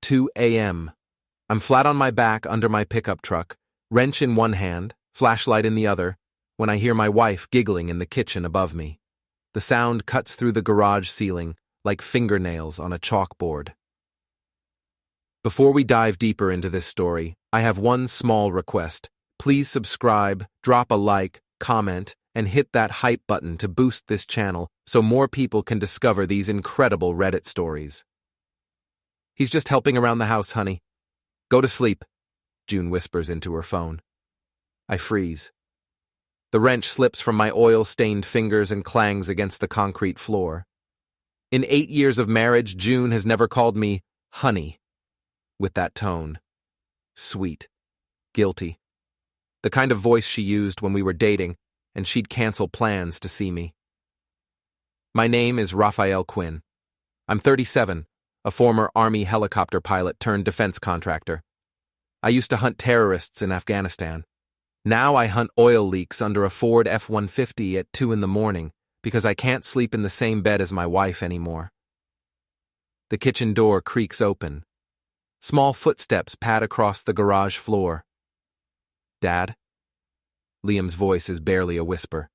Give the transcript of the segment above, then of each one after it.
2 a.m. I'm flat on my back under my pickup truck, wrench in one hand, flashlight in the other, when I hear my wife giggling in the kitchen above me. The sound cuts through the garage ceiling like fingernails on a chalkboard. Before we dive deeper into this story, I have one small request. Please subscribe, drop a like, comment, and hit that hype button to boost this channel so more people can discover these incredible Reddit stories. He's just helping around the house, honey. Go to sleep, June whispers into her phone. I freeze. The wrench slips from my oil-stained fingers and clangs against the concrete floor. In 8 years of marriage, June has never called me honey with that tone. Sweet. Guilty. The kind of voice she used when we were dating, and she'd cancel plans to see me. My name is Raphael Quinn. I'm 37, a former Army helicopter pilot turned defense contractor. I used to hunt terrorists in Afghanistan. Now I hunt oil leaks under a Ford F-150 at 2 in the morning because I can't sleep in the same bed as my wife anymore. The kitchen door creaks open. Small footsteps pad across the garage floor. Dad? Liam's voice is barely a whisper.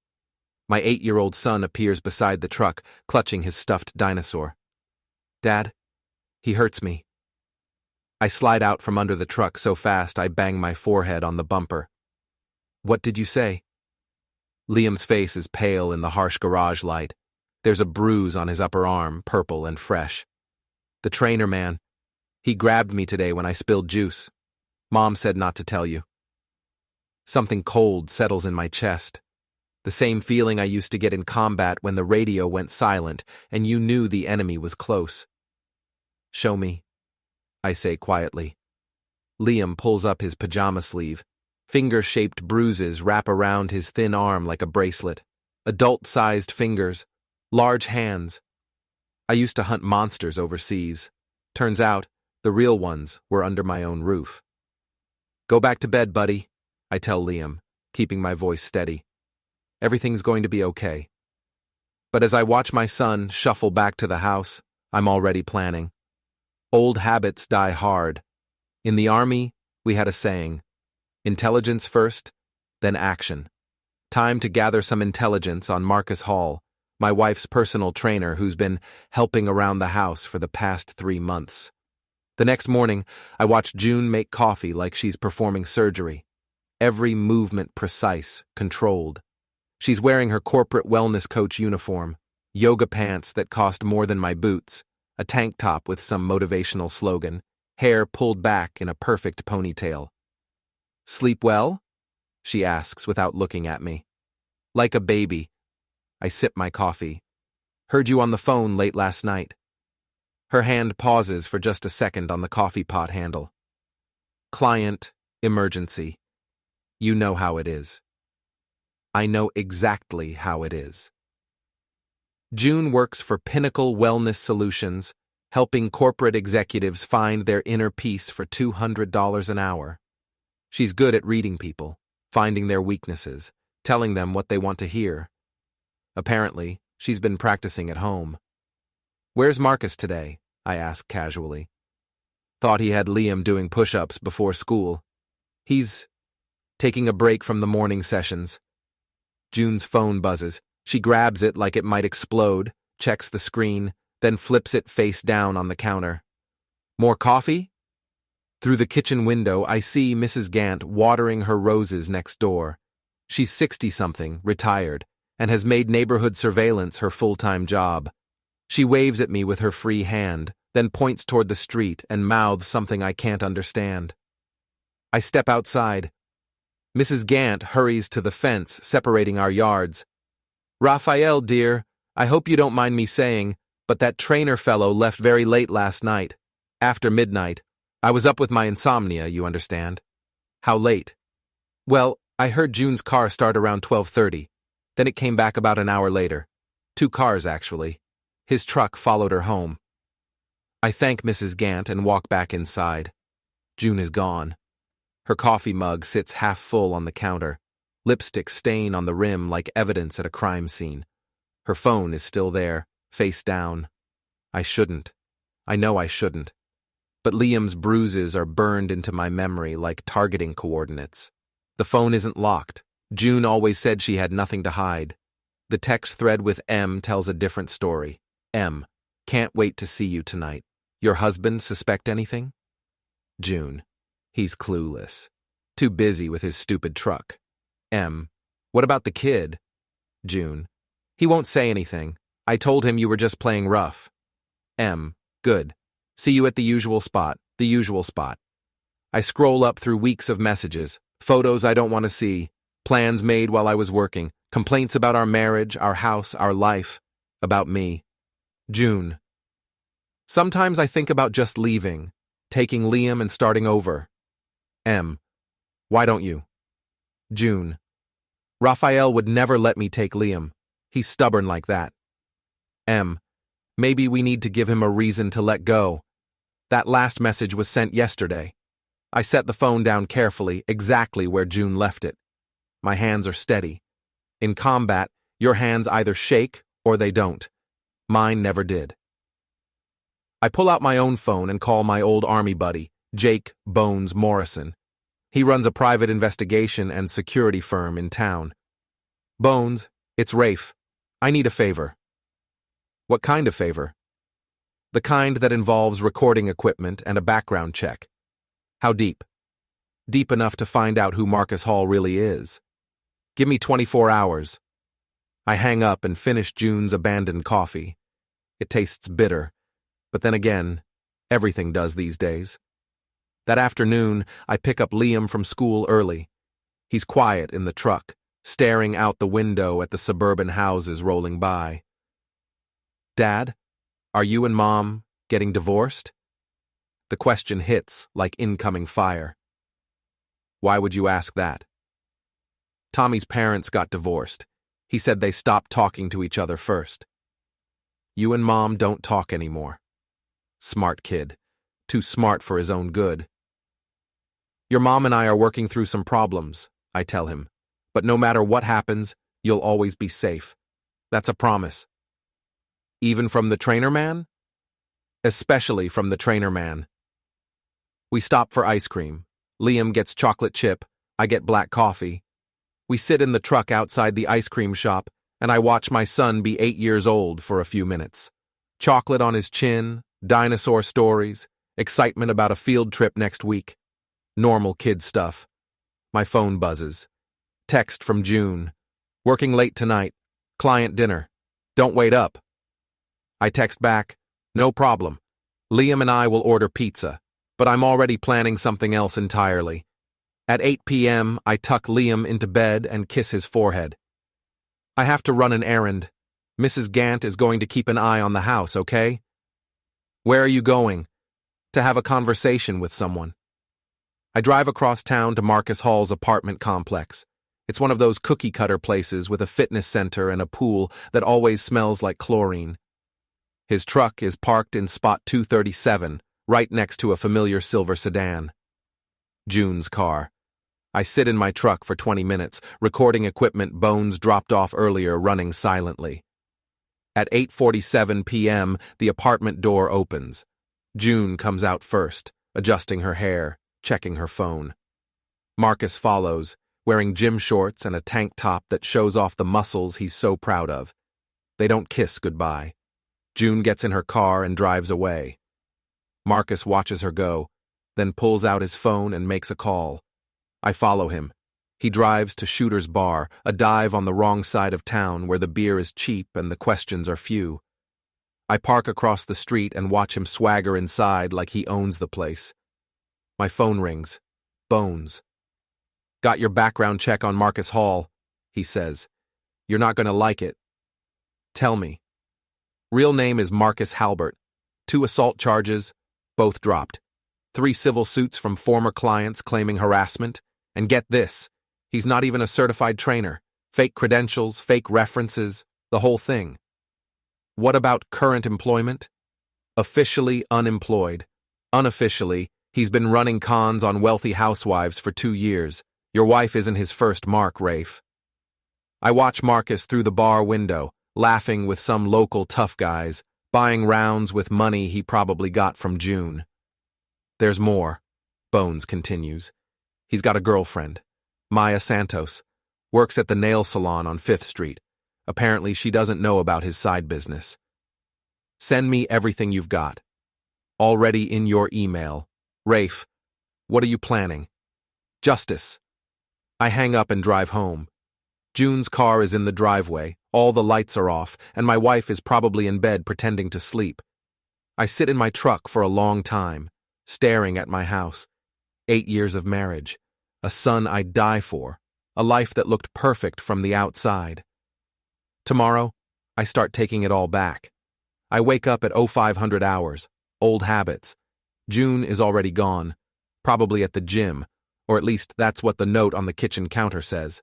My 8-year-old son appears beside the truck, clutching his stuffed dinosaur. Dad? He hurts me. I slide out from under the truck so fast I bang my forehead on the bumper. What did you say? Liam's face is pale in the harsh garage light. There's a bruise on his upper arm, purple and fresh. The trainer man. He grabbed me today when I spilled juice. Mom said not to tell you. Something cold settles in my chest. The same feeling I used to get in combat when the radio went silent and you knew the enemy was close. Show me, I say quietly. Liam pulls up his pajama sleeve. Finger-shaped bruises wrap around his thin arm like a bracelet. Adult-sized fingers. Large hands. I used to hunt monsters overseas. Turns out, the real ones were under my own roof. Go back to bed, buddy, I tell Liam, keeping my voice steady. Everything's going to be okay. But as I watch my son shuffle back to the house, I'm already planning. Old habits die hard. In the Army, we had a saying, intelligence first, then action. Time to gather some intelligence on Marcus Hall, my wife's personal trainer who's been helping around the house for the past 3 months. The next morning, I watch June make coffee like she's performing surgery. Every movement precise, controlled. She's wearing her corporate wellness coach uniform, yoga pants that cost more than my boots, a tank top with some motivational slogan, hair pulled back in a perfect ponytail. Sleep well? She asks without looking at me. Like a baby. I sip my coffee. Heard you on the phone late last night. Her hand pauses for just a second on the coffee pot handle. Client, emergency. You know how it is. I know exactly how it is. June works for Pinnacle Wellness Solutions, helping corporate executives find their inner peace for $200 an hour. She's good at reading people, finding their weaknesses, telling them what they want to hear. Apparently, she's been practicing at home. Where's Marcus today? I ask casually. Thought he had Liam doing push-ups before school. He's taking a break from the morning sessions. June's phone buzzes. She grabs it like it might explode, checks the screen, then flips it face down on the counter. More coffee? Through the kitchen window, I see Mrs. Gant watering her roses next door. She's 60-something, retired, and has made neighborhood surveillance her full-time job. She waves at me with her free hand, then points toward the street and mouths something I can't understand. I step outside. Mrs. Gant hurries to the fence separating our yards. Raphael, dear, I hope you don't mind me saying, but that trainer fellow left very late last night. After midnight. I was up with my insomnia, you understand. How late? Well, I heard June's car start around 12:30. Then it came back about an hour later. 2 cars, actually. His truck followed her home. I thank Mrs. Gant and walk back inside. June is gone. Her coffee mug sits half full on the counter, lipstick stain on the rim like evidence at a crime scene. Her phone is still there, face down. I shouldn't. I know I shouldn't. but Liam's bruises are burned into my memory like targeting coordinates. The phone isn't locked. June always said she had nothing to hide. The text thread with M tells a different story. M. Can't wait to see you tonight. Your husband suspect anything? June. He's clueless. Too busy with his stupid truck. M. What about the kid? June. He won't say anything. I told him you were just playing rough. M. Good. See you at the usual spot. The usual spot. I scroll up through weeks of messages, photos I don't want to see, plans made while I was working, complaints about our marriage, our house, our life, about me. June. Sometimes I think about just leaving, taking Liam and starting over. M. Why don't you? June. Raphael would never let me take Liam. He's stubborn like that. M. Maybe we need to give him a reason to let go. That last message was sent yesterday. I set the phone down carefully, exactly where June left it. My hands are steady. In combat, your hands either shake or they don't. Mine never did. I pull out my own phone and call my old army buddy, Jake Bones Morrison. He runs a private investigation and security firm in town. Bones, it's Rafe. I need a favor. What kind of favor? The kind that involves recording equipment and a background check. How deep? Deep enough to find out who Marcus Hall really is. Give me 24 hours. I hang up and finish June's abandoned coffee. It tastes bitter, but then again, everything does these days. That afternoon, I pick up Liam from school early. He's quiet in the truck, staring out the window at the suburban houses rolling by. Dad, are you and Mom getting divorced? The question hits like incoming fire. Why would you ask that? Tommy's parents got divorced. He said they stopped talking to each other first. You and Mom don't talk anymore. Smart kid. Too smart for his own good. Your mom and I are working through some problems, I tell him. But no matter what happens, you'll always be safe. That's a promise. Even from the trainer man? Especially from the trainer man. We stop for ice cream. Liam gets chocolate chip. I get black coffee. We sit in the truck outside the ice cream shop, and I watch my son be 8 years old for a few minutes. Chocolate on his chin, dinosaur stories, excitement about a field trip next week. Normal kid stuff. My phone buzzes. Text from June. Working late tonight. Client dinner. Don't wait up. I text back. No problem. Liam and I will order pizza, but I'm already planning something else entirely. At 8 p.m., I tuck Liam into bed and kiss his forehead. I have to run an errand. Mrs. Gant is going to keep an eye on the house, okay? Where are you going? To have a conversation with someone. I drive across town to Marcus Hall's apartment complex. It's one of those cookie-cutter places with a fitness center and a pool that always smells like chlorine. His truck is parked in spot 237, right next to a familiar silver sedan. June's car. I sit in my truck for 20 minutes, recording equipment Bones dropped off earlier running silently. At 8:47 p.m., the apartment door opens. June comes out first, adjusting her hair, checking her phone. Marcus follows, wearing gym shorts and a tank top that shows off the muscles he's so proud of. They don't kiss goodbye. June gets in her car and drives away. Marcus watches her go, then pulls out his phone and makes a call. I follow him. He drives to Shooter's Bar, a dive on the wrong side of town where the beer is cheap and the questions are few. I park across the street and watch him swagger inside like he owns the place. My phone rings. Bones. Got your background check on Marcus Hall, he says. You're not going to like it. Tell me. Real name is Marcus Halbert. 2 assault charges, both dropped. 3 civil suits from former clients claiming harassment. And get this, he's not even a certified trainer. Fake credentials, fake references, the whole thing. What about current employment? Officially unemployed. Unofficially, he's been running cons on wealthy housewives for 2 years. Your wife isn't his first mark, Rafe. I watch Marcus through the bar window, laughing with some local tough guys, buying rounds with money he probably got from June. There's more, Bones continues. He's got a girlfriend, Maya Santos, works at the nail salon on 5th Street. Apparently, she doesn't know about his side business. Send me everything you've got. Already in your email. Rafe, what are you planning? Justice. I hang up and drive home. June's car is in the driveway, all the lights are off, and my wife is probably in bed pretending to sleep. I sit in my truck for a long time, staring at my house. 8 years of marriage, a son I'd die for, a life that looked perfect from the outside. Tomorrow, I start taking it all back. I wake up at 0500 hours, old habits. June is already gone, probably at the gym, or at least that's what the note on the kitchen counter says.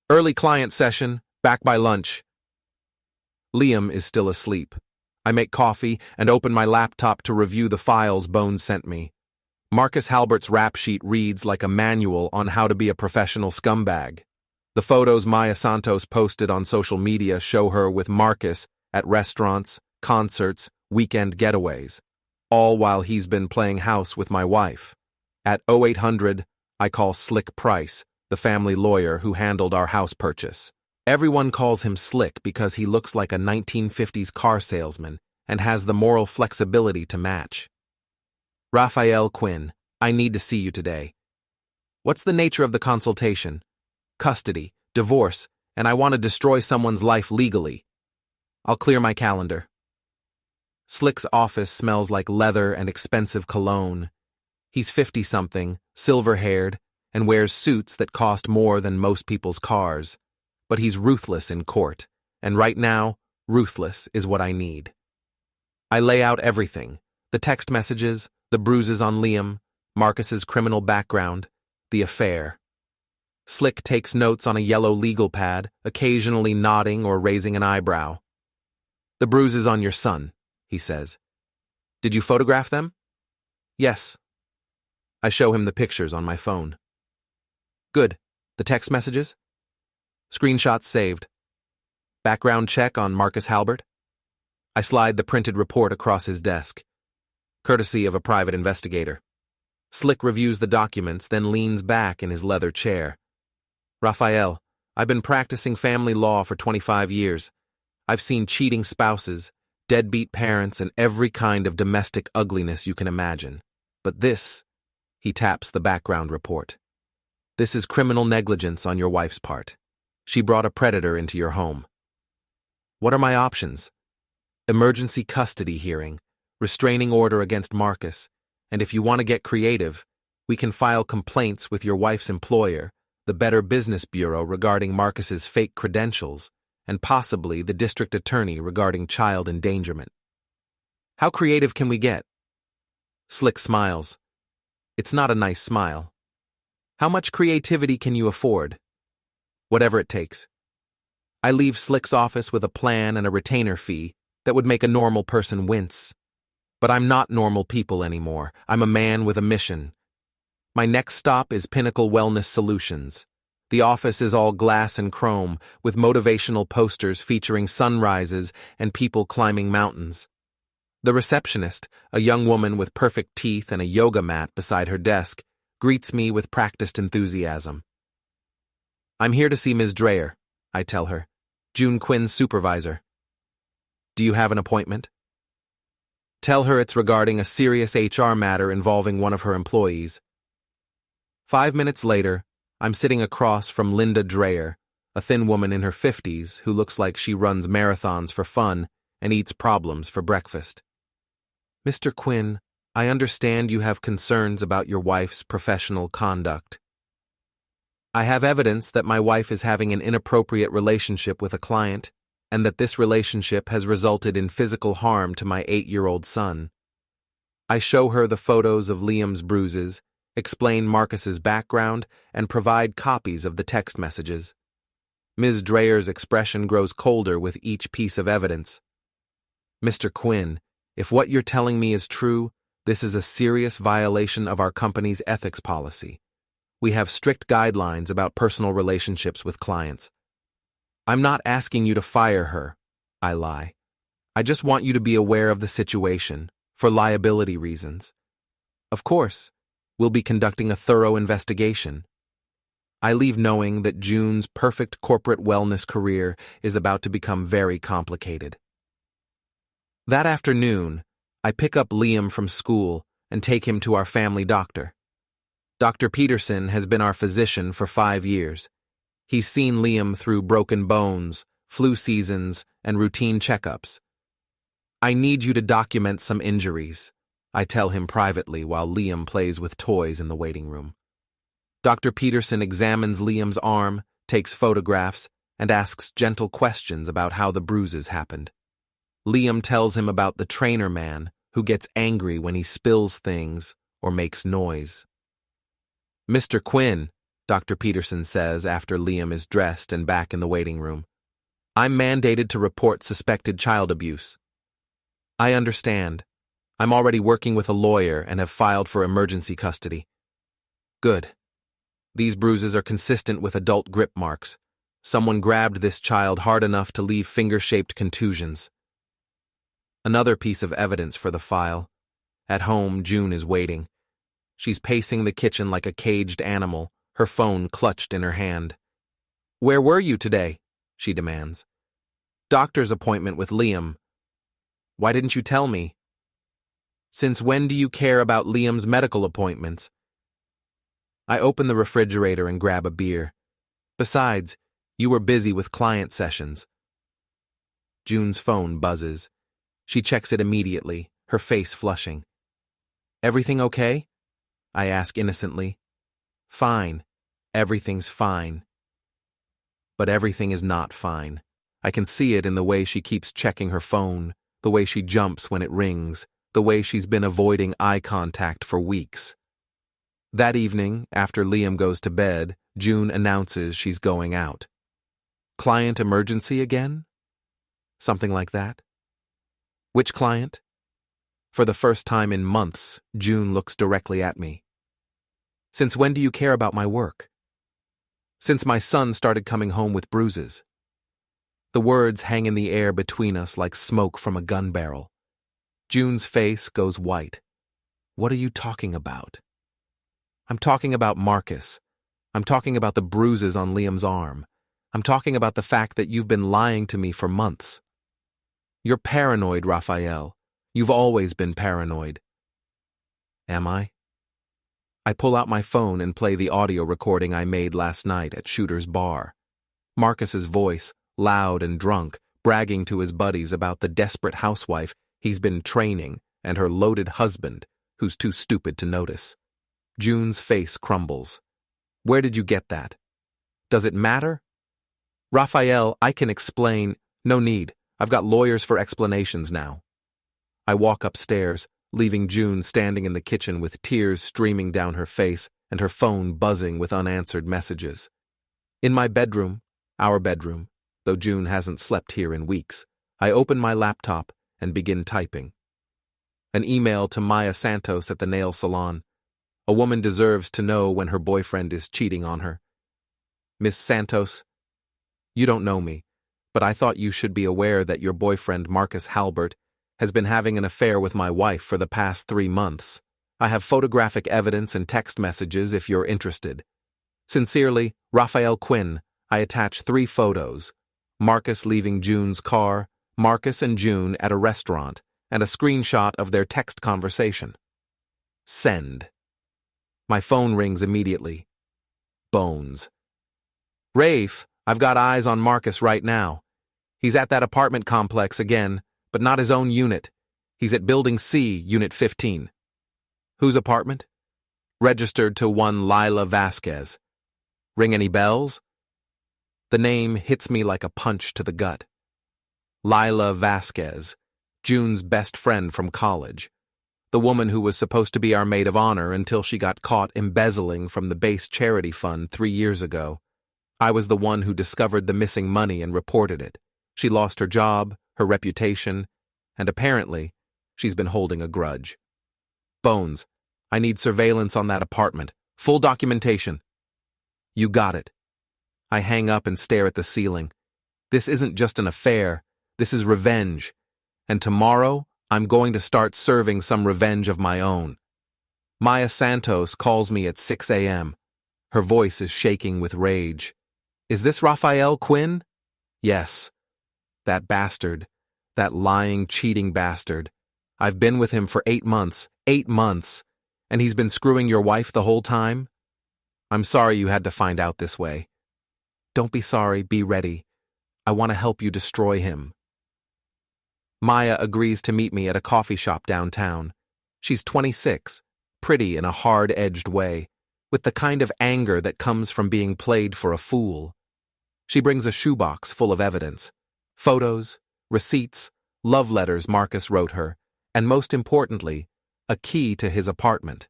Early client session, back by lunch. Liam is still asleep. I make coffee and open my laptop to review the files Bones sent me. Marcus Halbert's rap sheet reads like a manual on how to be a professional scumbag. The photos Maya Santos posted on social media show her with Marcus at restaurants, concerts, weekend getaways, all while he's been playing house with my wife. At 0800, I call Slick Price, the family lawyer who handled our house purchase. Everyone calls him Slick because he looks like a 1950s car salesman and has the moral flexibility to match. Raphael Quinn, I need to see you today. What's the nature of the consultation? Custody, divorce, and I want to destroy someone's life legally. I'll clear my calendar. Slick's office smells like leather and expensive cologne. He's 50-something, silver-haired, and wears suits that cost more than most people's cars. But he's ruthless in court, and right now, ruthless is what I need. I lay out everything, the text messages, the bruises on Liam, Marcus's criminal background, the affair. Slick takes notes on a yellow legal pad, occasionally nodding or raising an eyebrow. The bruises on your son, he says. Did you photograph them? Yes. I show him the pictures on my phone. Good. The text messages? Screenshots saved. Background check on Marcus Halbert? I slide the printed report across his desk, courtesy of a private investigator. Slick reviews the documents, then leans back in his leather chair. Raphael, I've been practicing family law for 25 years. I've seen cheating spouses, deadbeat parents, and every kind of domestic ugliness you can imagine. But this, he taps the background report. This is criminal negligence on your wife's part. She brought a predator into your home. What are my options? Emergency custody hearing, restraining order against Marcus, and if you want to get creative, we can file complaints with your wife's employer, the Better Business Bureau regarding Marcus's fake credentials, and possibly the district attorney regarding child endangerment. How creative can we get? Slick smiles. It's not a nice smile. How much creativity can you afford? Whatever it takes. I leave Slick's office with a plan and a retainer fee that would make a normal person wince. But I'm not normal people anymore. I'm a man with a mission. My next stop is Pinnacle Wellness Solutions. The office is all glass and chrome, with motivational posters featuring sunrises and people climbing mountains. The receptionist, a young woman with perfect teeth and a yoga mat beside her desk, greets me with practiced enthusiasm. I'm here to see Ms. Dreyer, I tell her, June Quinn's supervisor. Do you have an appointment? Tell her it's regarding a serious HR matter involving one of her employees. 5 minutes later, I'm sitting across from Linda Dreyer, a thin woman in her 50s who looks like she runs marathons for fun and eats problems for breakfast. Mr. Quinn, I understand you have concerns about your wife's professional conduct. I have evidence that my wife is having an inappropriate relationship with a client, and that this relationship has resulted in physical harm to my 8-year-old son. I show her the photos of Liam's bruises, explain Marcus's background, and provide copies of the text messages. Ms. Dreyer's expression grows colder with each piece of evidence. Mr. Quinn, if what you're telling me is true, this is a serious violation of our company's ethics policy. We have strict guidelines about personal relationships with clients. I'm not asking you to fire her, I lie. I just want you to be aware of the situation, for liability reasons. Of course, we'll be conducting a thorough investigation. I leave knowing that June's perfect corporate wellness career is about to become very complicated. That afternoon, I pick up Liam from school and take him to our family doctor. Dr. Peterson has been our physician for 5 years. He's seen Liam through broken bones, flu seasons, and routine checkups. I need you to document some injuries, I tell him privately while Liam plays with toys in the waiting room. Dr. Peterson examines Liam's arm, takes photographs, and asks gentle questions about how the bruises happened. Liam tells him about the trainer man who gets angry when he spills things or makes noise. Mr. Quinn, Dr. Peterson says after Liam is dressed and back in the waiting room, I'm mandated to report suspected child abuse. I understand. I'm already working with a lawyer and have filed for emergency custody. Good. These bruises are consistent with adult grip marks. Someone grabbed this child hard enough to leave finger-shaped contusions. Another piece of evidence for the file. At home, June is waiting. She's pacing the kitchen like a caged animal, her phone clutched in her hand. Where were you today? She demands. Doctor's appointment with Liam. Why didn't you tell me? Since when do you care about Liam's medical appointments? I open the refrigerator and grab a beer. Besides, you were busy with client sessions. June's phone buzzes. She checks it immediately, her face flushing. Everything okay? I ask innocently. Fine. Everything's fine. But everything is not fine. I can see it in the way she keeps checking her phone, the way she jumps when it rings, the way she's been avoiding eye contact for weeks. That evening, after Liam goes to bed, June announces she's going out. Client emergency again? Something like that? Which client? For the first time in months, June looks directly at me. Since when do you care about my work? Since my son started coming home with bruises. The words hang in the air between us like smoke from a gun barrel. June's face goes white. What are you talking about? I'm talking about Marcus. I'm talking about the bruises on Liam's arm. I'm talking about the fact that you've been lying to me for months. You're paranoid, Raphael. You've always been paranoid. Am I? I pull out my phone and play the audio recording I made last night at Shooter's bar. Marcus's voice, loud and drunk, bragging to his buddies about the desperate housewife he's been training and her loaded husband, who's too stupid to notice. June's face crumbles. Where did you get that? Does it matter? Raphael, I can explain. No need. I've got lawyers for explanations now. I walk upstairs, leaving June standing in the kitchen with tears streaming down her face and her phone buzzing with unanswered messages. In my bedroom, our bedroom, though June hasn't slept here in weeks, I open my laptop and begin typing. An email to Maya Santos at the nail salon. A woman deserves to know when her boyfriend is cheating on her. Miss Santos, you don't know me, but I thought you should be aware that your boyfriend, Marcus Halbert, has been having an affair with my wife for the past 3 months. I have photographic evidence and text messages if you're interested. Sincerely, Raphael Quinn. I attach 3 photos. Marcus leaving June's car, Marcus and June at a restaurant, and a screenshot of their text conversation. Send. My phone rings immediately. Bones. Rafe, I've got eyes on Marcus right now. He's at that apartment complex again, but not his own unit. He's at Building C, Unit 15. Whose apartment? Registered to one Lila Vasquez. Ring any bells? The name hits me like a punch to the gut. Lila Vasquez, June's best friend from college. The woman who was supposed to be our maid of honor until she got caught embezzling from the base charity fund 3 years ago. I was the one who discovered the missing money and reported it. She lost her job, her reputation, and apparently, she's been holding a grudge. Bones, I need surveillance on that apartment. Full documentation. You got it. I hang up and stare at the ceiling. This isn't just an affair. This is revenge. And tomorrow, I'm going to start serving some revenge of my own. Maya Santos calls me at 6 a.m. Her voice is shaking with rage. Is this Raphael Quinn? Yes. That bastard. That lying, cheating bastard. I've been with him for 8 months. 8 months. And he's been screwing your wife the whole time? I'm sorry you had to find out this way. Don't be sorry, be ready. I want to help you destroy him. Maya agrees to meet me at a coffee shop downtown. She's 26, pretty in a hard-edged way, with the kind of anger that comes from being played for a fool. She brings a shoebox full of evidence. Photos, receipts, love letters Marcus wrote her, and most importantly, a key to his apartment.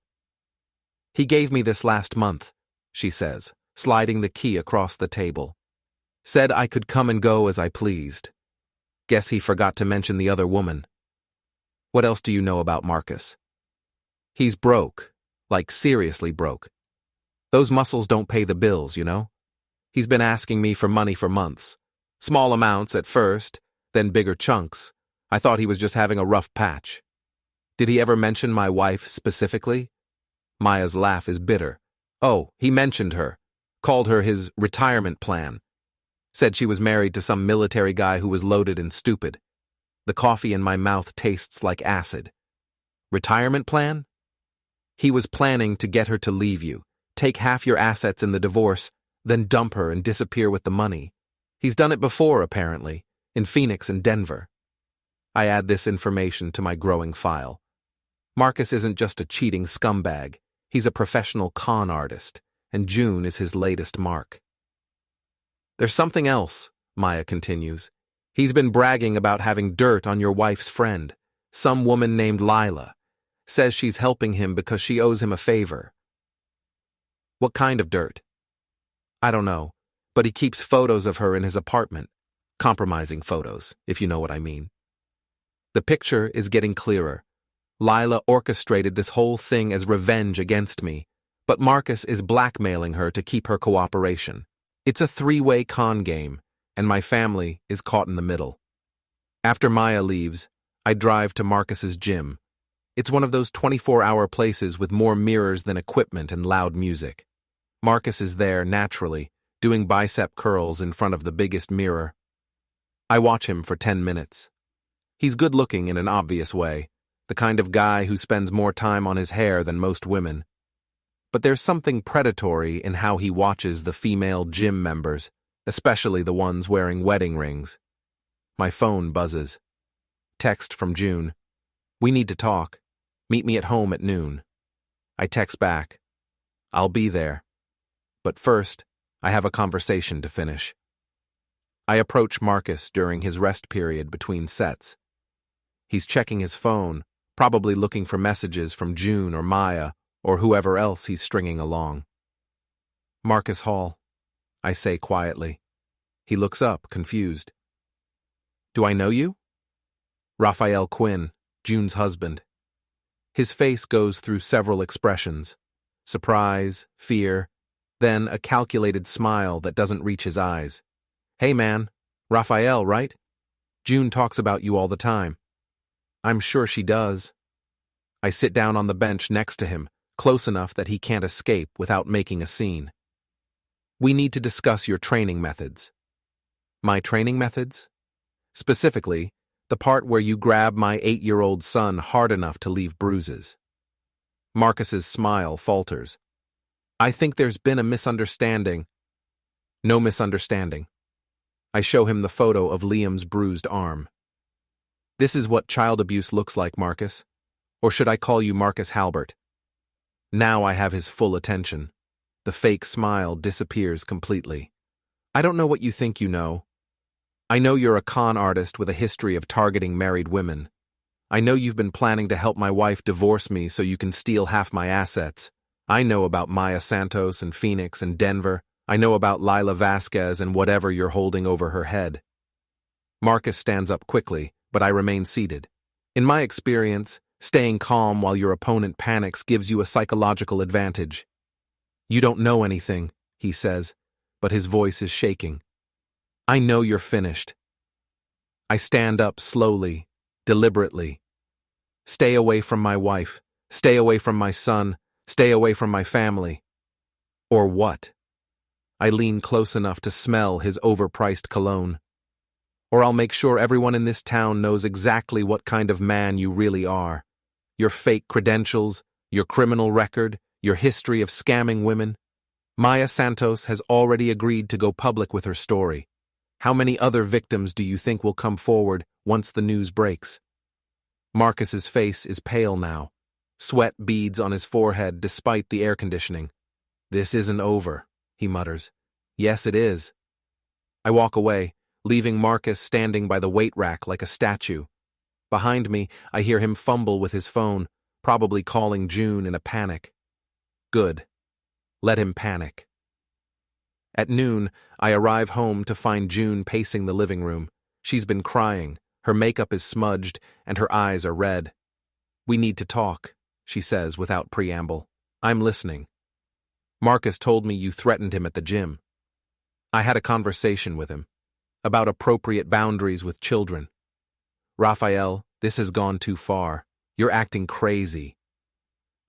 He gave me this last month, she says, sliding the key across the table. Said I could come and go as I pleased. Guess he forgot to mention the other woman. What else do you know about Marcus? He's broke, like seriously broke. Those muscles don't pay the bills, you know? He's been asking me for money for months. Small amounts at first, then bigger chunks. I thought he was just having a rough patch. Did he ever mention my wife specifically? Maya's laugh is bitter. Oh, he mentioned her. Called her his retirement plan. Said she was married to some military guy who was loaded and stupid. The coffee in my mouth tastes like acid. Retirement plan? He was planning to get her to leave you, take half your assets in the divorce, then dump her and disappear with the money. He's done it before, apparently, in Phoenix and Denver. I add this information to my growing file. Marcus isn't just a cheating scumbag. He's a professional con artist, and June is his latest mark. There's something else, Maya continues. He's been bragging about having dirt on your wife's friend, some woman named Lila. Says she's helping him because she owes him a favor. What kind of dirt? I don't know, but he keeps photos of her in his apartment. Compromising photos, if you know what I mean. The picture is getting clearer. Lila orchestrated this whole thing as revenge against me, but Marcus is blackmailing her to keep her cooperation. It's a three-way con game, and my family is caught in the middle. After Maya leaves, I drive to Marcus's gym. It's one of those 24-hour places with more mirrors than equipment and loud music. Marcus is there naturally, doing bicep curls in front of the biggest mirror. I watch him for 10 minutes. He's good-looking in an obvious way, the kind of guy who spends more time on his hair than most women. But there's something predatory in how he watches the female gym members, especially the ones wearing wedding rings. My phone buzzes. Text from June. We need to talk. Meet me at home at noon. I text back. I'll be there. But first, I have a conversation to finish. I approach Marcus during his rest period between sets. He's checking his phone, probably looking for messages from June or Maya or whoever else he's stringing along. Marcus Hall, I say quietly. He looks up, confused. Do I know you? Raphael Quinn, June's husband. His face goes through several expressions. Surprise, fear, then a calculated smile that doesn't reach his eyes. Hey man, Raphael, right? June talks about you all the time. I'm sure she does. I sit down on the bench next to him, close enough that he can't escape without making a scene. We need to discuss your training methods. My training methods? Specifically, the part where you grab my 8-year-old son hard enough to leave bruises. Marcus's smile falters. I think there's been a misunderstanding. No misunderstanding. I show him the photo of Liam's bruised arm. This is what child abuse looks like, Marcus. Or should I call you Marcus Halbert? Now I have his full attention. The fake smile disappears completely. I don't know what you think you know. I know you're a con artist with a history of targeting married women. I know you've been planning to help my wife divorce me so you can steal half my assets. I know about Maya Santos and Phoenix and Denver. I know about Lila Vasquez and whatever you're holding over her head. Marcus stands up quickly, but I remain seated. In my experience, staying calm while your opponent panics gives you a psychological advantage. You don't know anything, he says, but his voice is shaking. I know you're finished. I stand up slowly, deliberately. Stay away from my wife. Stay away from my son. Stay away from my family. Or what? I lean close enough to smell his overpriced cologne. Or I'll make sure everyone in this town knows exactly what kind of man you really are. Your fake credentials, your criminal record, your history of scamming women. Maya Santos has already agreed to go public with her story. How many other victims do you think will come forward once the news breaks? Marcus's face is pale now. Sweat beads on his forehead despite the air conditioning. This isn't over, he mutters. Yes, it is. I walk away, leaving Marcus standing by the weight rack like a statue. Behind me, I hear him fumble with his phone, probably calling June in a panic. Good. Let him panic. At noon, I arrive home to find June pacing the living room. She's been crying, her makeup is smudged, and her eyes are red. We need to talk, she says without preamble. I'm listening. Marcus told me you threatened him at the gym. I had a conversation with him about appropriate boundaries with children. Raphael, this has gone too far. You're acting crazy.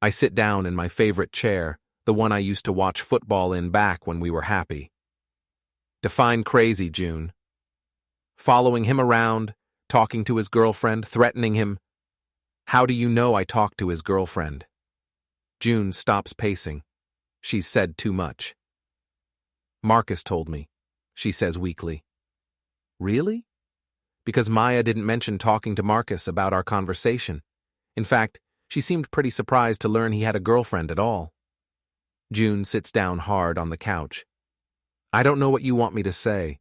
I sit down in my favorite chair, the one I used to watch football in back when we were happy. Define crazy, June. Following him around, talking to his girlfriend, threatening him. How do you know I talked to his girlfriend? June stops pacing. She's said too much. Marcus told me, she says weakly. Really? Because Maya didn't mention talking to Marcus about our conversation. In fact, she seemed pretty surprised to learn he had a girlfriend at all. June sits down hard on the couch. I don't know what you want me to say.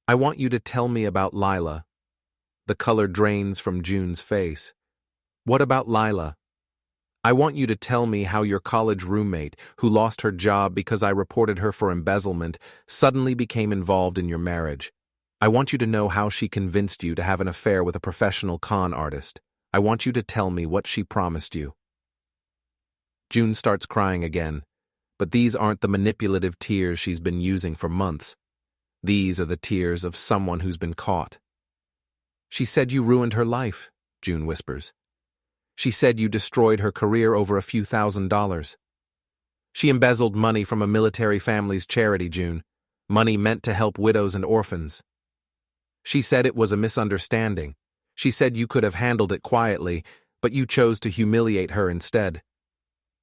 I want you to tell me about Lila. The color drains from June's face. What about Lila? I want you to tell me how your college roommate, who lost her job because I reported her for embezzlement, suddenly became involved in your marriage. I want you to know how she convinced you to have an affair with a professional con artist. I want you to tell me what she promised you. June starts crying again, but these aren't the manipulative tears she's been using for months. These are the tears of someone who's been caught. She said you ruined her life, June whispers. She said you destroyed her career over a few $1,000s. She embezzled money from a military family's charity, June, money meant to help widows and orphans. She said it was a misunderstanding. She said you could have handled it quietly, but you chose to humiliate her instead.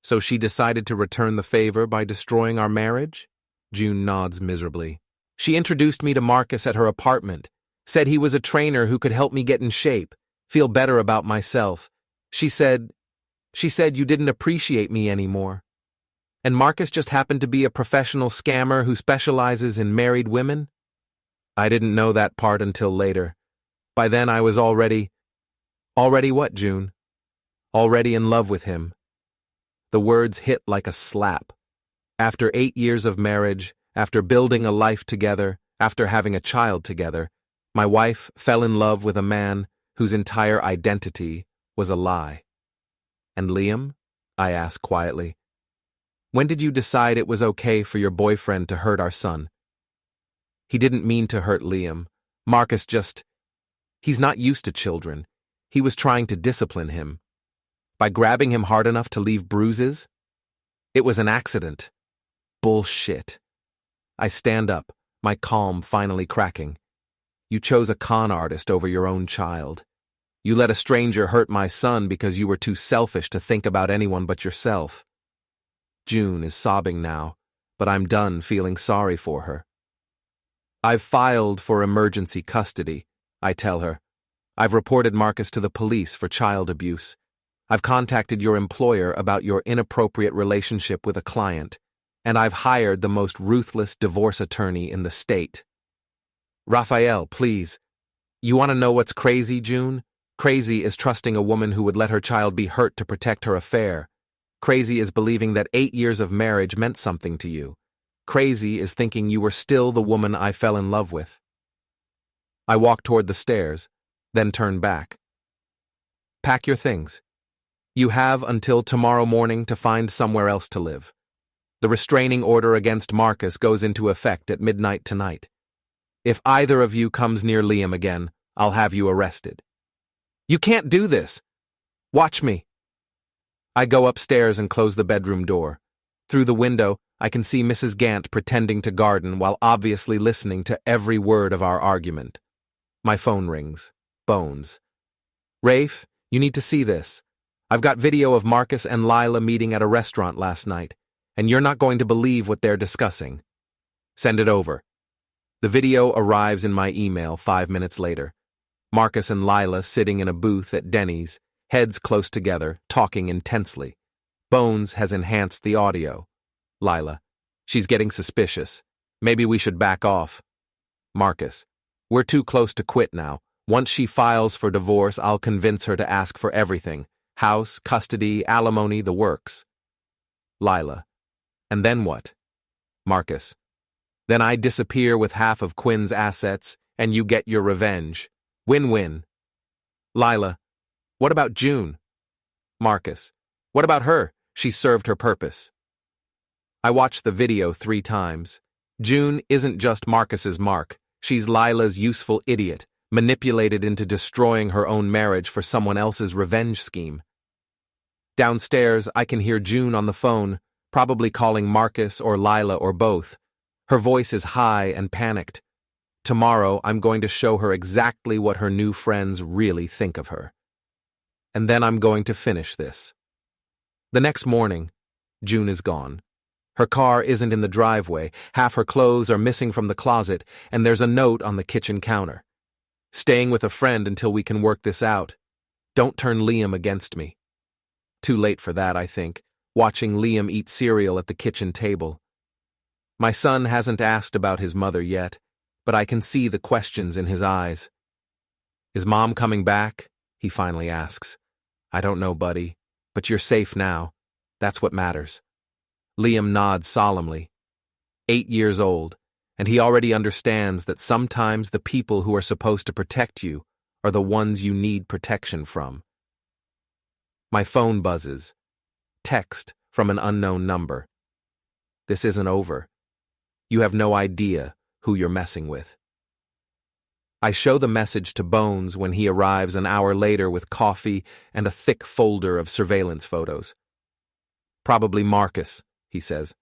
So she decided to return the favor by destroying our marriage? June nods miserably. She introduced me to Marcus at her apartment, said he was a trainer who could help me get in shape, feel better about myself. She said you didn't appreciate me anymore. And Marcus just happened to be a professional scammer who specializes in married women? I didn't know that part until later. By then I was already what, June? Already in love with him. The words hit like a slap. After 8 years of marriage, after building a life together, after having a child together, my wife fell in love with a man whose entire identity was a lie. And Liam? I asked quietly. When did you decide it was okay for your boyfriend to hurt our son? He didn't mean to hurt Liam. Marcus he's not used to children. He was trying to discipline him. By grabbing him hard enough to leave bruises? It was an accident. Bullshit. I stand up, my calm finally cracking. You chose a con artist over your own child. You let a stranger hurt my son because you were too selfish to think about anyone but yourself. June is sobbing now, but I'm done feeling sorry for her. I've filed for emergency custody, I tell her. I've reported Marcus to the police for child abuse. I've contacted your employer about your inappropriate relationship with a client, and I've hired the most ruthless divorce attorney in the state. Raphael, please. You want to know what's crazy, June? Crazy is trusting a woman who would let her child be hurt to protect her affair. Crazy is believing that 8 years of marriage meant something to you. Crazy is thinking you were still the woman I fell in love with. I walk toward the stairs, then turn back. Pack your things. You have until tomorrow morning to find somewhere else to live. The restraining order against Marcus goes into effect at midnight tonight. If either of you comes near Liam again, I'll have you arrested. You can't do this. Watch me. I go upstairs and close the bedroom door. Through the window, I can see Mrs. Gant pretending to garden while obviously listening to every word of our argument. My phone rings. Bones. Rafe, you need to see this. I've got video of Marcus and Lila meeting at a restaurant last night, and you're not going to believe what they're discussing. Send it over. The video arrives in my email 5 minutes later. Marcus and Lila sitting in a booth at Denny's, heads close together, talking intensely. Bones has enhanced the audio. Lila, she's getting suspicious. Maybe we should back off. Marcus, we're too close to quit now. Once she files for divorce, I'll convince her to ask for everything. House, custody, alimony, the works. Lila, and then what? Marcus, then I disappear with half of Quinn's assets, and you get your revenge. Win-win. Lila, what about June? Marcus, what about her? She served her purpose. I watched the video 3 times. June isn't just Marcus's mark. She's Lila's useful idiot, manipulated into destroying her own marriage for someone else's revenge scheme. Downstairs, I can hear June on the phone, probably calling Marcus or Lila or both. Her voice is high and panicked. Tomorrow, I'm going to show her exactly what her new friends really think of her. And then I'm going to finish this. The next morning, June is gone. Her car isn't in the driveway, half her clothes are missing from the closet, and there's a note on the kitchen counter. Staying with a friend until we can work this out. Don't turn Liam against me. Too late for that, I think, watching Liam eat cereal at the kitchen table. My son hasn't asked about his mother yet, but I can see the questions in his eyes. Is Mom coming back? He finally asks. I don't know, buddy, but you're safe now. That's what matters. Liam nods solemnly. 8 years old, and he already understands that sometimes the people who are supposed to protect you are the ones you need protection from. My phone buzzes. Text from an unknown number. This isn't over. You have no idea who you're messing with. I show the message to Bones when he arrives an hour later with coffee and a thick folder of surveillance photos. Probably Marcus, he says.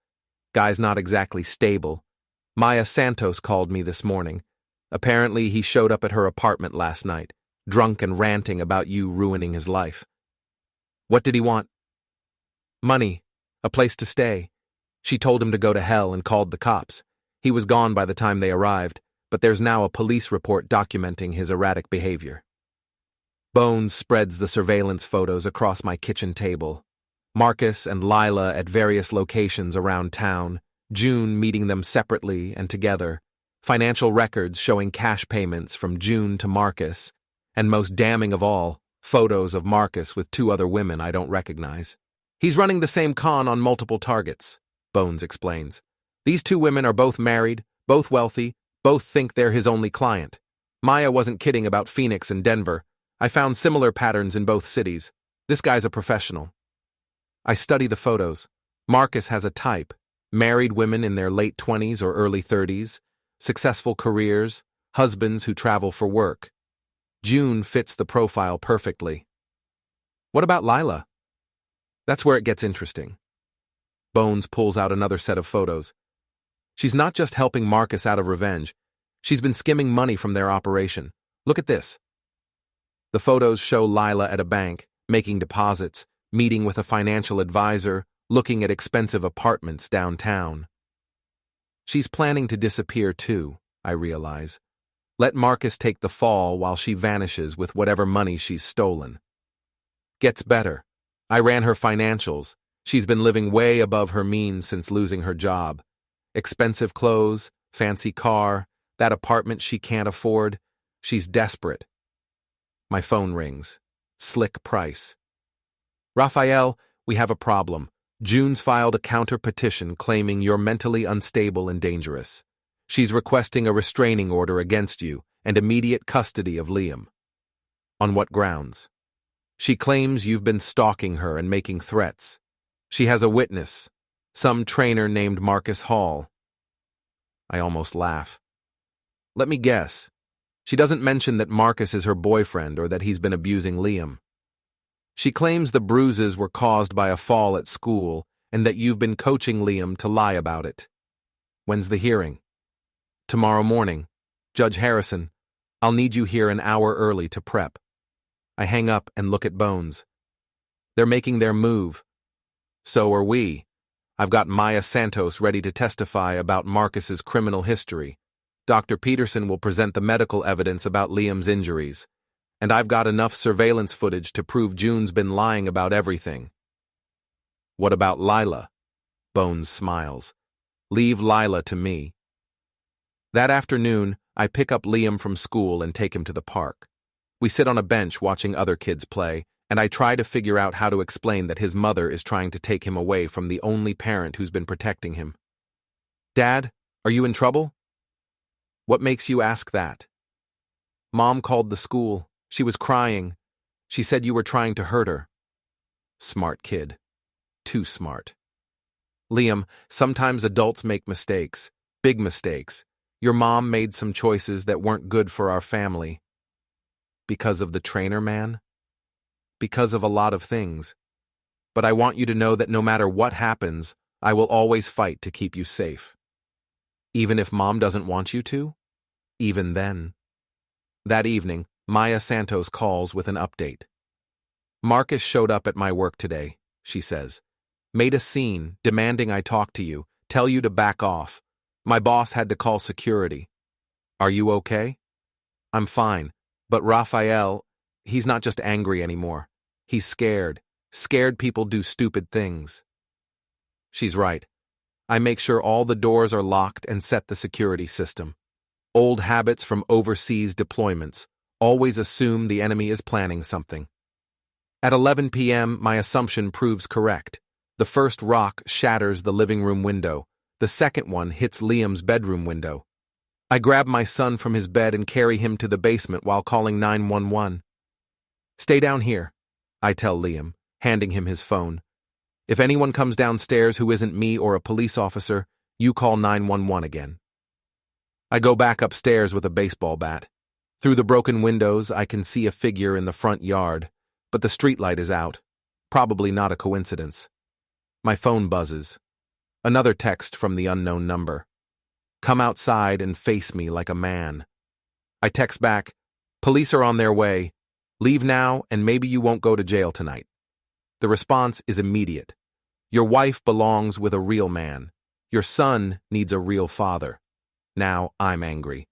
Guy's not exactly stable. Maya Santos called me this morning. Apparently he showed up at her apartment last night, drunk and ranting about you ruining his life. What did he want? Money. A place to stay. She told him to go to hell and called the cops. He was gone by the time they arrived, but there's now a police report documenting his erratic behavior. Bones spreads the surveillance photos across my kitchen table. Marcus and Lila at various locations around town, June meeting them separately and together, financial records showing cash payments from June to Marcus, and most damning of all, photos of Marcus with 2 other women I don't recognize. He's running the same con on multiple targets, Bones explains. These 2 women are both married, both wealthy, both think they're his only client. Maya wasn't kidding about Phoenix and Denver. I found similar patterns in both cities. This guy's a professional. I study the photos. Marcus has a type. Married women in their late 20s or early 30s, successful careers, husbands who travel for work. June fits the profile perfectly. What about Lila? That's where it gets interesting. Bones pulls out another set of photos. She's not just helping Marcus out of revenge. She's been skimming money from their operation. Look at this. The photos show Lila at a bank, making deposits, meeting with a financial advisor, looking at expensive apartments downtown. She's planning to disappear too, I realize. Let Marcus take the fall while she vanishes with whatever money she's stolen. Gets better. I ran her financials. She's been living way above her means since losing her job. Expensive clothes, fancy car, that apartment she can't afford. She's desperate. My phone rings. Slick Price. Raphael, we have a problem. June's filed a counter-petition claiming you're mentally unstable and dangerous. She's requesting a restraining order against you and immediate custody of Liam. On what grounds? She claims you've been stalking her and making threats. She has a witness, some trainer named Marcus Hall. I almost laugh. Let me guess. She doesn't mention that Marcus is her boyfriend or that he's been abusing Liam. She claims the bruises were caused by a fall at school and that you've been coaching Liam to lie about it. When's the hearing? Tomorrow morning. Judge Harrison, I'll need you here an hour early to prep. I hang up and look at Bones. They're making their move. So are we. I've got Maya Santos ready to testify about Marcus's criminal history. Dr. Peterson will present the medical evidence about Liam's injuries. And I've got enough surveillance footage to prove June's been lying about everything. What about Lila? Bones smiles. Leave Lila to me. That afternoon, I pick up Liam from school and take him to the park. We sit on a bench watching other kids play, and I try to figure out how to explain that his mother is trying to take him away from the only parent who's been protecting him. Dad, are you in trouble? What makes you ask that? Mom called the school. She was crying. She said you were trying to hurt her. Smart kid. Too smart. Liam, sometimes adults make mistakes. Big mistakes. Your mom made some choices that weren't good for our family. Because of the trainer man? Because of a lot of things. But I want you to know that no matter what happens, I will always fight to keep you safe. Even if Mom doesn't want you to? Even then. That evening, Maya Santos calls with an update. Marcus showed up at my work today, she says. Made a scene, demanding I talk to you, tell you to back off. My boss had to call security. Are you okay? I'm fine, but Raphael, he's not just angry anymore. He's scared. Scared people do stupid things. She's right. I make sure all the doors are locked and set the security system. Old habits from overseas deployments. Always assume the enemy is planning something. At 11 p.m., my assumption proves correct. The first rock shatters the living room window. The second one hits Liam's bedroom window. I grab my son from his bed and carry him to the basement while calling 911. Stay down here, I tell Liam, handing him his phone. If anyone comes downstairs who isn't me or a police officer, you call 911 again. I go back upstairs with a baseball bat. Through the broken windows, I can see a figure in the front yard, but the streetlight is out. Probably not a coincidence. My phone buzzes. Another text from the unknown number. Come outside and face me like a man. I text back, police are on their way. Leave now and maybe you won't go to jail tonight. The response is immediate. Your wife belongs with a real man. Your son needs a real father. Now I'm angry.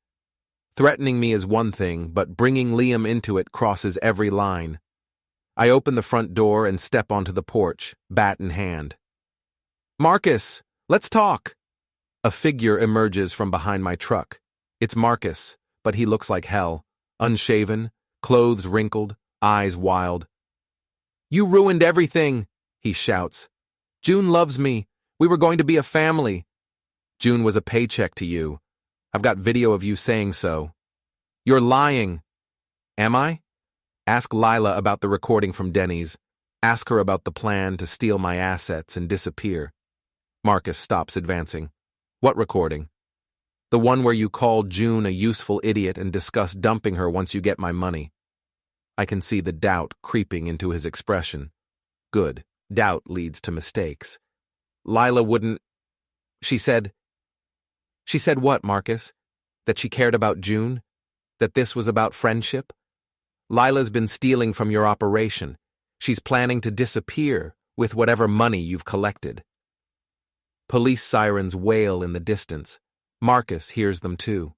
Threatening me is one thing, but bringing Liam into it crosses every line. I open the front door and step onto the porch, bat in hand. Marcus, let's talk. A figure emerges from behind my truck. It's Marcus, but he looks like hell. Unshaven, clothes wrinkled, eyes wild. You ruined everything, he shouts. June loves me. We were going to be a family. June was a paycheck to you. I've got video of you saying so. You're lying. Am I? Ask Lila about the recording from Denny's. Ask her about the plan to steal my assets and disappear. Marcus stops advancing. What recording? The one where you called June a useful idiot and discuss dumping her once you get my money. I can see the doubt creeping into his expression. Good. Doubt leads to mistakes. Lila wouldn't... She said what, Marcus? That she cared about June? That this was about friendship? Lila's been stealing from your operation. She's planning to disappear with whatever money you've collected. Police sirens wail in the distance. Marcus hears them too.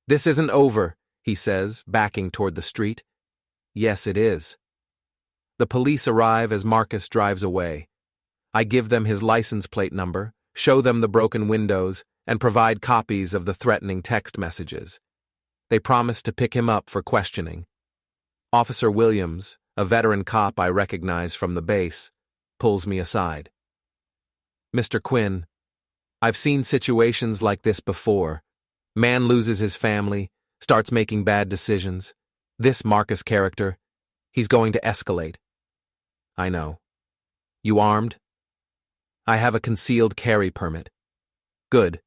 This isn't over, he says, backing toward the street. Yes, it is. The police arrive as Marcus drives away. I give them his license plate number, show them the broken windows, and provide copies of the threatening text messages. They promise to pick him up for questioning. Officer Williams, a veteran cop I recognize from the base, pulls me aside. Mr. Quinn, I've seen situations like this before. Man loses his family, starts making bad decisions. This Marcus character, he's going to escalate. I know. You armed? I have a concealed carry permit. Good.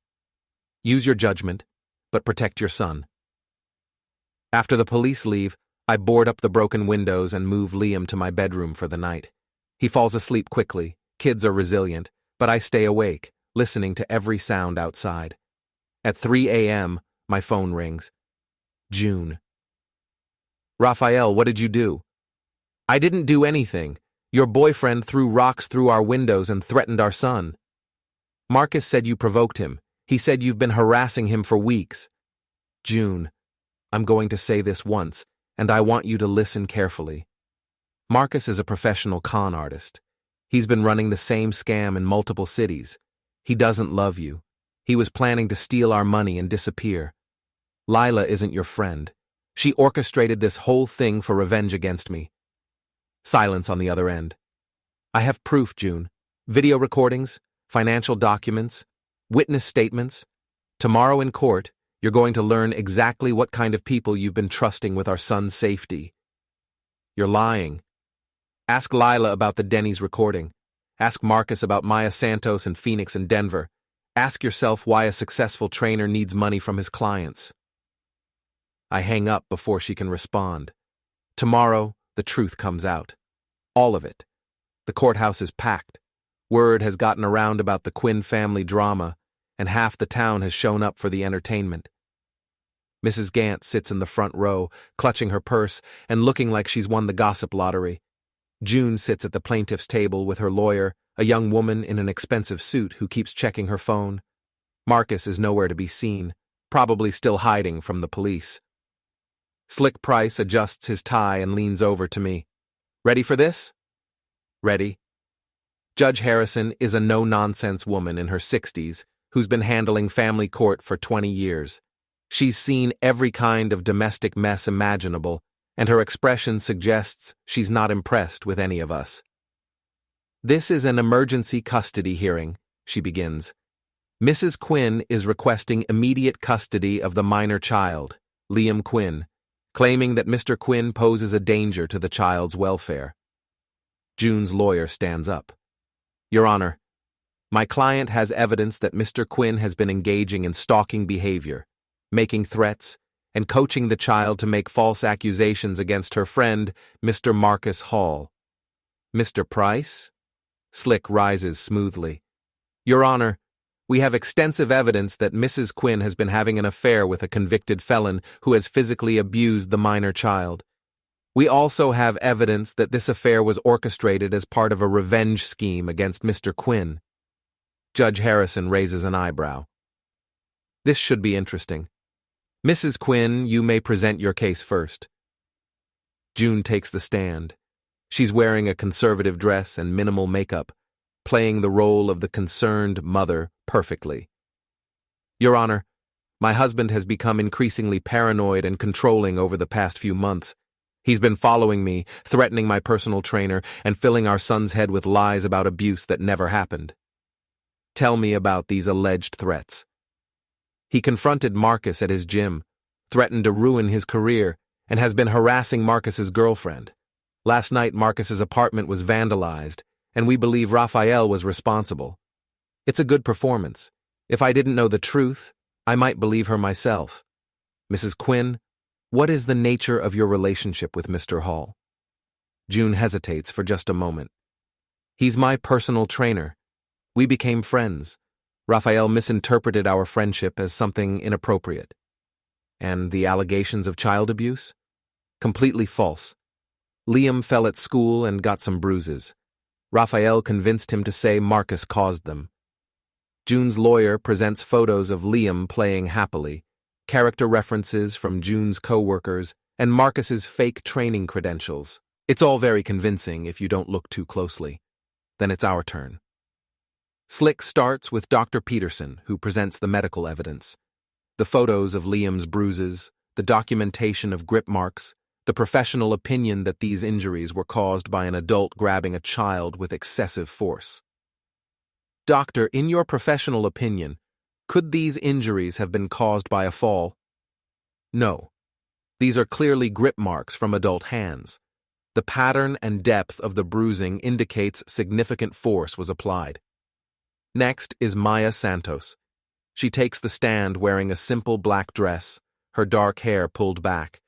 Use your judgment, but protect your son. After the police leave, I board up the broken windows and move Liam to my bedroom for the night. He falls asleep quickly. Kids are resilient, but I stay awake, listening to every sound outside. At 3 a.m., my phone rings. June. Raphael, what did you do? I didn't do anything. Your boyfriend threw rocks through our windows and threatened our son. Marcus said you provoked him. He said you've been harassing him for weeks. June. I'm going to say this once, and I want you to listen carefully. Marcus is a professional con artist. He's been running the same scam in multiple cities. He doesn't love you. He was planning to steal our money and disappear. Lila isn't your friend. She orchestrated this whole thing for revenge against me. Silence on the other end. I have proof, June. Video recordings, financial documents, witness statements. Tomorrow in court, you're going to learn exactly what kind of people you've been trusting with our son's safety. You're lying. Ask Lila about the Denny's recording. Ask Marcus about Maya Santos in Phoenix and Denver. Ask yourself why a successful trainer needs money from his clients. I hang up before she can respond. Tomorrow, the truth comes out. All of it. The courthouse is packed. Word has gotten around about the Quinn family drama, and half the town has shown up for the entertainment. Mrs. Gant sits in the front row, clutching her purse and looking like she's won the gossip lottery. June sits at the plaintiff's table with her lawyer, a young woman in an expensive suit who keeps checking her phone. Marcus is nowhere to be seen, probably still hiding from the police. Slick Price adjusts his tie and leans over to me. Ready for this? Ready. Judge Harrison is a no-nonsense woman in her 60s who's been handling family court for 20 years. She's seen every kind of domestic mess imaginable, and her expression suggests she's not impressed with any of us. This is an emergency custody hearing, she begins. Mrs. Quinn is requesting immediate custody of the minor child, Liam Quinn, claiming that Mr. Quinn poses a danger to the child's welfare. June's lawyer stands up. Your Honor, my client has evidence that Mr. Quinn has been engaging in stalking behavior, making threats, and coaching the child to make false accusations against her friend, Mr. Marcus Hall. Mr. Price? Slick rises smoothly. Your Honor, we have extensive evidence that Mrs. Quinn has been having an affair with a convicted felon who has physically abused the minor child. We also have evidence that this affair was orchestrated as part of a revenge scheme against Mr. Quinn. Judge Harrison raises an eyebrow. This should be interesting. Mrs. Quinn, you may present your case first. June takes the stand. She's wearing a conservative dress and minimal makeup, playing the role of the concerned mother perfectly. Your Honor, my husband has become increasingly paranoid and controlling over the past few months. He's been following me, threatening my personal trainer, and filling our son's head with lies about abuse that never happened. Tell me about these alleged threats. He confronted Marcus at his gym, threatened to ruin his career, and has been harassing Marcus's girlfriend. Last night, Marcus's apartment was vandalized, and we believe Raphael was responsible. It's a good performance. If I didn't know the truth, I might believe her myself. Mrs. Quinn, what is the nature of your relationship with Mr. Hall? June hesitates for just a moment. He's my personal trainer. We became friends. Raphael misinterpreted our friendship as something inappropriate. And the allegations of child abuse? Completely false. Liam fell at school and got some bruises. Raphael convinced him to say Marcus caused them. June's lawyer presents photos of Liam playing happily, character references from June's co-workers, and Marcus's fake training credentials. It's all very convincing if you don't look too closely. Then it's our turn. Slick starts with Dr. Peterson, who presents the medical evidence. The photos of Liam's bruises, the documentation of grip marks, the professional opinion that these injuries were caused by an adult grabbing a child with excessive force. Doctor, in your professional opinion, could these injuries have been caused by a fall? No. These are clearly grip marks from adult hands. The pattern and depth of the bruising indicates significant force was applied. Next is Maya Santos. She takes the stand wearing a simple black dress, her dark hair pulled back,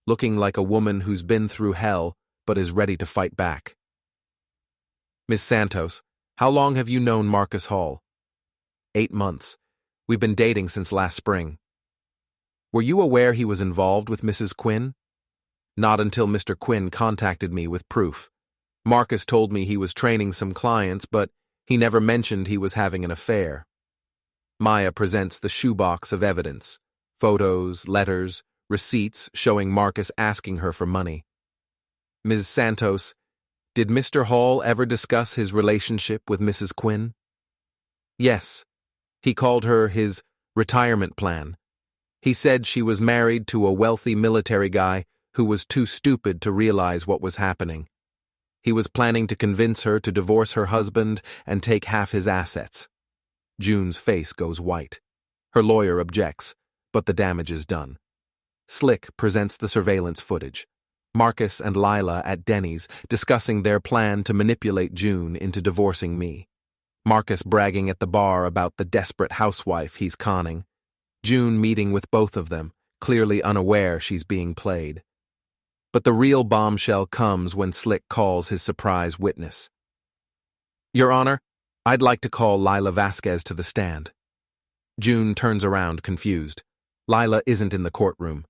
looking like a woman who's been through hell but is ready to fight back. Miss Santos, how long have you known Marcus Hall? 8 months. We've been dating since last spring. Were you aware he was involved with Mrs. Quinn? Not until Mr. Quinn contacted me with proof. Marcus told me he was training some clients, but he never mentioned he was having an affair. Maya presents the shoebox of evidence: photos, letters, receipts showing Marcus asking her for money. Ms. Santos, did Mr. Hall ever discuss his relationship with Mrs. Quinn? Yes. He called her his retirement plan. He said she was married to a wealthy military guy who was too stupid to realize what was happening. He was planning to convince her to divorce her husband and take half his assets. June's face goes white. Her lawyer objects, but the damage is done. Slick presents the surveillance footage. Marcus and Lila at Denny's discussing their plan to manipulate June into divorcing me. Marcus bragging at the bar about the desperate housewife he's conning. June meeting with both of them, clearly unaware she's being played. But the real bombshell comes when Slick calls his surprise witness. Your Honor, I'd like to call Lila Vasquez to the stand. June turns around, confused. Lila isn't in the courtroom.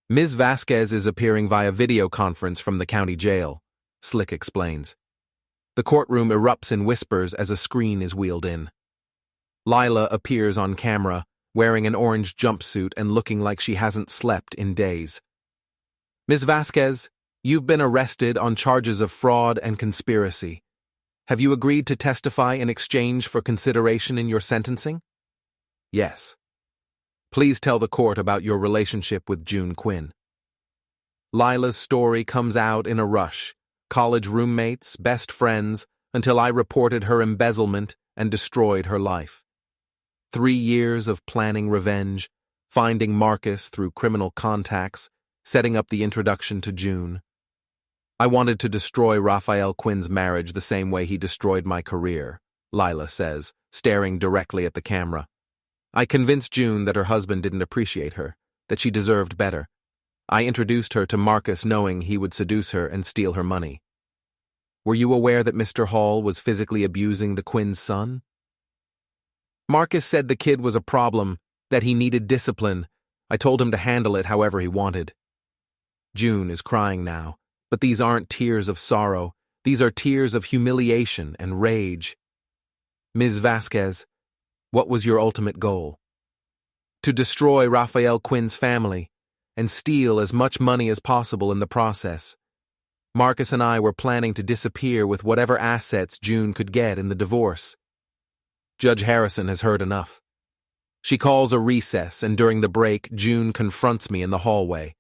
Ms. Vasquez is appearing via video conference from the county jail, Slick explains. The courtroom erupts in whispers as a screen is wheeled in. Lila appears on camera, wearing an orange jumpsuit and looking like she hasn't slept in days. Ms. Vasquez, you've been arrested on charges of fraud and conspiracy. Have you agreed to testify in exchange for consideration in your sentencing? Yes. Please tell the court about your relationship with June Quinn. Lila's story comes out in a rush. College roommates, best friends, until I reported her embezzlement and destroyed her life. 3 years of planning revenge, finding Marcus through criminal contacts, setting up the introduction to June. I wanted to destroy Raphael Quinn's marriage the same way he destroyed my career, Lila says, staring directly at the camera. I convinced June that her husband didn't appreciate her, that she deserved better. I introduced her to Marcus knowing he would seduce her and steal her money. Were you aware that Mr. Hall was physically abusing the Quinn's son? Marcus said the kid was a problem, that he needed discipline. I told him to handle it however he wanted. June is crying now, but these aren't tears of sorrow. These are tears of humiliation and rage. Ms. Vasquez, what was your ultimate goal? To destroy Raphael Quinn's family and steal as much money as possible in the process. Marcus and I were planning to disappear with whatever assets June could get in the divorce. Judge Harrison has heard enough. She calls a recess, and during the break, June confronts me in the hallway.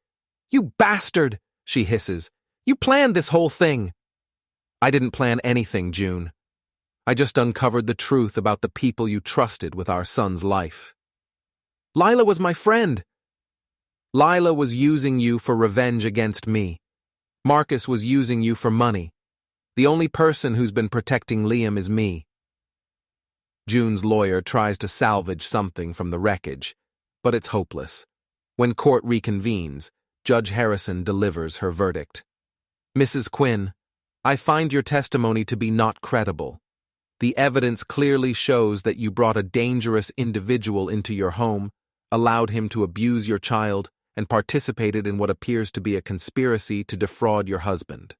You bastard, she hisses. You planned this whole thing. I didn't plan anything, June. I just uncovered the truth about the people you trusted with our son's life. Lila was my friend. Lila was using you for revenge against me. Marcus was using you for money. The only person who's been protecting Liam is me. June's lawyer tries to salvage something from the wreckage, but it's hopeless. When court reconvenes, Judge Harrison delivers her verdict. Mrs. Quinn, I find your testimony to be not credible. The evidence clearly shows that you brought a dangerous individual into your home, allowed him to abuse your child, and participated in what appears to be a conspiracy to defraud your husband.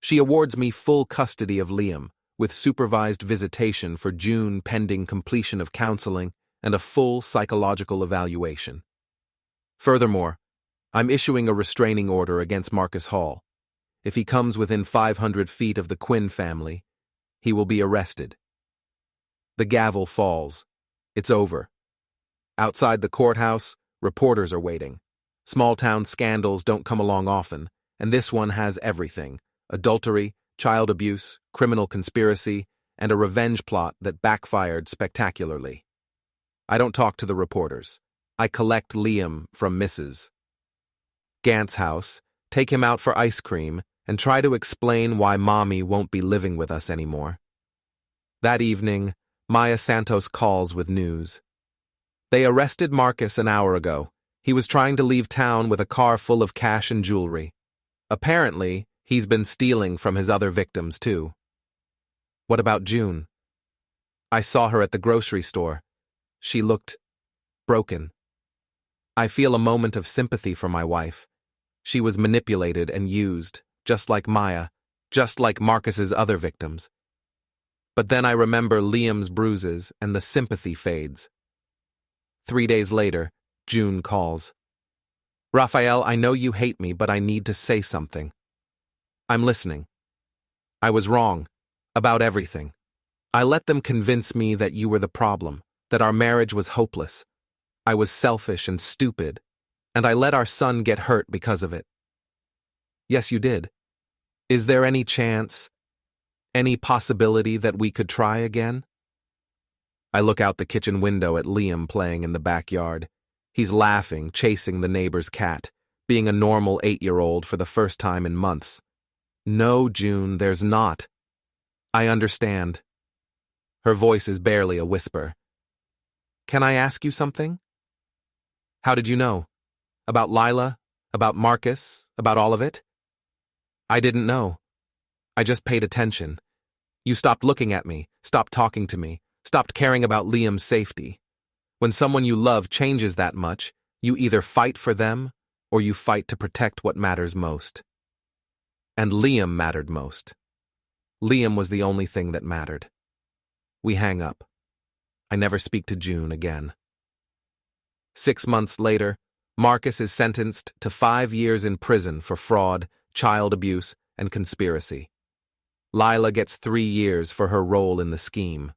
She awards me full custody of Liam, with supervised visitation for June pending completion of counseling and a full psychological evaluation. Furthermore, I'm issuing a restraining order against Marcus Hall. If he comes within 500 feet of the Quinn family, he will be arrested. The gavel falls. It's over. Outside the courthouse, reporters are waiting. Small-town scandals don't come along often, and this one has everything: adultery, child abuse, criminal conspiracy, and a revenge plot that backfired spectacularly. I don't talk to the reporters. I collect Liam from Mrs. Gant's house, take him out for ice cream, and try to explain why Mommy won't be living with us anymore. That evening, Maya Santos calls with news. They arrested Marcus an hour ago. He was trying to leave town with a car full of cash and jewelry. Apparently, he's been stealing from his other victims, too. What about June? I saw her at the grocery store. She looked broken. I feel a moment of sympathy for my wife. She was manipulated and used, just like Maya, just like Marcus's other victims. But then I remember Liam's bruises and the sympathy fades. 3 days later, June calls. Raphael, I know you hate me, but I need to say something. I'm listening. I was wrong. About everything. I let them convince me that you were the problem, that our marriage was hopeless. I was selfish and stupid, and I let our son get hurt because of it. Yes, you did. Is there any chance, any possibility that we could try again? I look out the kitchen window at Liam playing in the backyard. He's laughing, chasing the neighbor's cat, being a normal 8-year-old for the first time in months. No, June, there's not. I understand. Her voice is barely a whisper. Can I ask you something? How did you know? About Lila? About Marcus? About all of it? I didn't know. I just paid attention. You stopped looking at me, stopped talking to me, stopped caring about Liam's safety. When someone you love changes that much, you either fight for them or you fight to protect what matters most. And Liam mattered most. Liam was the only thing that mattered. We hang up. I never speak to June again. 6 months later, Marcus is sentenced to 5 years in prison for fraud, child abuse, and conspiracy. Lila gets 3 years for her role in the scheme.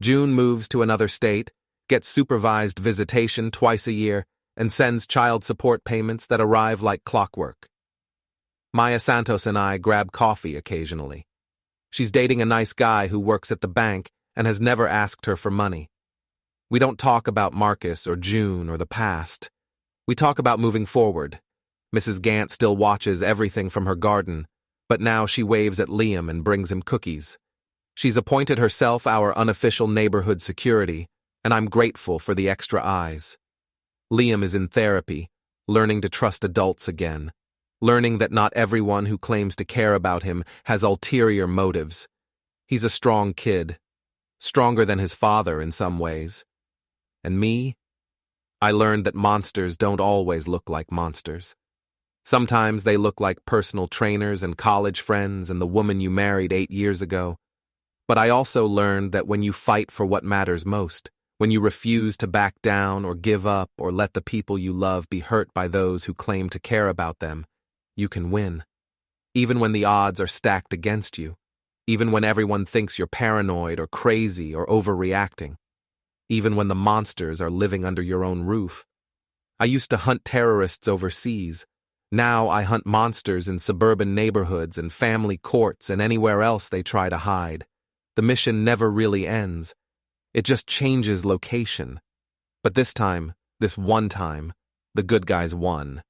June moves to another state, gets supervised visitation twice a year, and sends child support payments that arrive like clockwork. Maya Santos and I grab coffee occasionally. She's dating a nice guy who works at the bank and has never asked her for money. We don't talk about Marcus or June or the past. We talk about moving forward. Mrs. Gant still watches everything from her garden, but now she waves at Liam and brings him cookies. She's appointed herself our unofficial neighborhood security, and I'm grateful for the extra eyes. Liam is in therapy, learning to trust adults again, learning that not everyone who claims to care about him has ulterior motives. He's a strong kid, stronger than his father in some ways. And me? I learned that monsters don't always look like monsters. Sometimes they look like personal trainers and college friends and the woman you married 8 years ago. But I also learned that when you fight for what matters most, when you refuse to back down or give up or let the people you love be hurt by those who claim to care about them, you can win. Even when the odds are stacked against you. Even when everyone thinks you're paranoid or crazy or overreacting. Even when the monsters are living under your own roof. I used to hunt terrorists overseas. Now I hunt monsters in suburban neighborhoods and family courts and anywhere else they try to hide. The mission never really ends. It just changes location. But this time, this one time, the good guys won.